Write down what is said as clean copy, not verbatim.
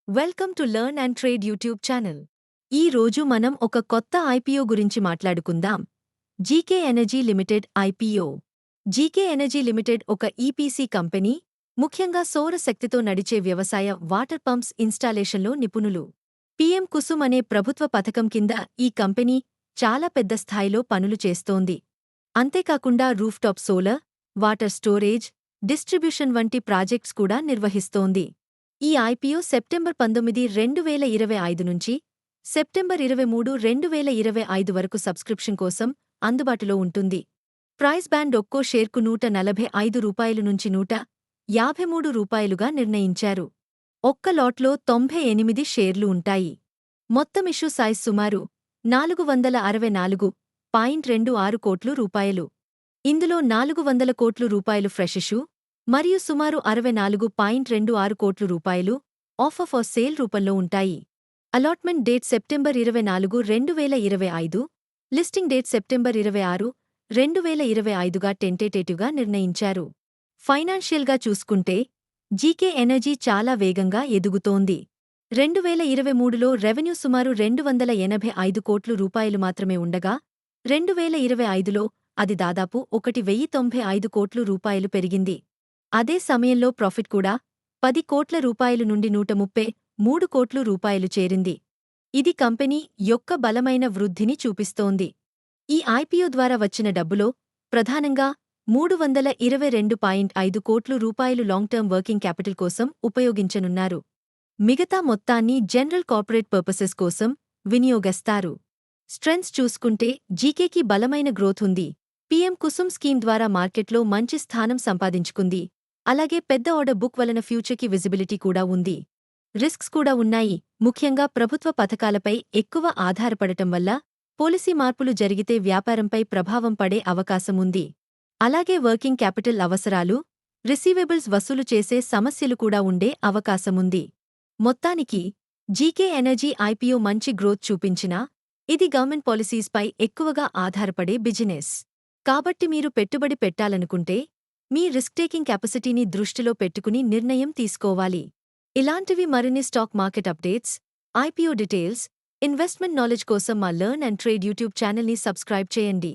Welcome to learn and trade YouTube channel. ఈ రోజు మనం ఒక కొత్త ఐపీఓ గురించి మాట్లాడుకుందాం. GK energy limited IPO. GK energy limited ఒక ఈపీసీ కంపెనీ, ముఖ్యంగా సౌర శక్తితో నడిచే వ్యవసాయ వాటర్ పంప్స్ ఇన్స్టాలేషన్లో నిపుణులు. పీఎం కుసుమ్ అనే ప్రభుత్వ పథకం కింద ఈ కంపెనీ చాలా పెద్ద స్థాయిలో పనులు చేస్తోంది. అంతేకాకుండా rooftop solar, water storage, distribution వంటి ప్రాజెక్ట్స్ కూడా నిర్వహిస్తోంది. ఈ ఐపీఓ సెప్టెంబర్ 19, 2025 నుంచి సెప్టెంబర్ 23, 2025 వరకు సబ్స్క్రిప్షన్ కోసం అందుబాటులో ఉంటుంది. ప్రైస్ బ్యాండ్ ఒక్కో షేర్కు రూ. 145 నుంచి రూ. 153గా నిర్ణయించారు. ఒక్క లాట్లో 98 షేర్లు ఉంటాయి. మొత్తం ఇష్యూ సైజ్ సుమారు రూ. 464.26 కోట్లు. ఇందులో రూ. 400 కోట్లు ఫ్రెష్ ఇష్యూ మరియు సుమారు రూ. 64.26 కోట్లు ఆఫర్ ఫర్ సేల్ రూపంలో ఉంటాయి. Allotment date September 24, 2025, listing date September 26, 2025గా టెంటేటివ్గా నిర్ణయించారు. ఫైనాన్షియల్గా చూసుకుంటే జీకే ఎనర్జీ చాలా వేగంగా ఎదుగుతోంది. 2023లో రెవెన్యూ సుమారు రూ. 285 కోట్లు మాత్రమే ఉండగా 2025లో అది దాదాపు 1,095 కోట్లు పెరిగింది. అదే సమయంలో ప్రాఫిట్ కూడా 10 కోట్ల రూపాయలు నుండి 133 కోట్లు చేరింది. ఇది కంపెనీ యొక్క బలమైన వృద్ధిని చూపిస్తోంది. ఈ ఐపీఓ ద్వారా వచ్చిన డబ్బులో ప్రధానంగా 322.5 కోట్లు లాంగ్ టర్మ్ వర్కింగ్ క్యాపిటల్ కోసం ఉపయోగించనున్నారు. మిగతా మొత్తాన్ని జనరల్ కార్పొరేట్ పర్పసెస్ కోసం వినియోగిస్తారు. స్ట్రెంగ్త్స్ చూసుకుంటే జీకేకి బలమైన గ్రోత్ ఉంది. పీఎం కుసుమ్ స్కీమ్ ద్వారా మార్కెట్లో మంచి స్థానం సంపాదించుకుంది. అలాగే పెద్ద ఆర్డర్ బుక్ వలన ఫ్యూచర్కి విజిబిలిటీ కూడా ఉంది. రిస్క్స్ కూడా ఉన్నాయి. ముఖ్యంగా ప్రభుత్వ పథకాలపై ఎక్కువ ఆధారపడటం వల్ల పాలసీ మార్పులు జరిగితే వ్యాపారంపై ప్రభావం పడే అవకాశం ఉంది. అలాగే వర్కింగ్ క్యాపిటల్ అవసరాలు, రిసీవబుల్స్ వసూలు చేసే సమస్యలు కూడా ఉండే అవకాశముంది. మొత్తానికి జీకే ఎనర్జీ ఐపీఓ మంచి గ్రోత్ చూపించినా ఇది గవర్నమెంట్ పాలసీస్పై ఎక్కువగా ఆధారపడే బిజినెస్. కాబట్టి మీరు పెట్టుబడి పెట్టాలనుకుంటే మీ రిస్క్ టేకింగ్ కెపాసిటీని దృష్టిలో పెట్టుకుని నిర్ణయం తీసుకోవాలి. ఇలాంటివి మరిన్ని stock market updates, IPO details, investment knowledge కోసం మా లెర్న్ అండ్ ట్రేడ్ యూట్యూబ్ ఛానల్ని సబ్స్క్రైబ్ చేయండి.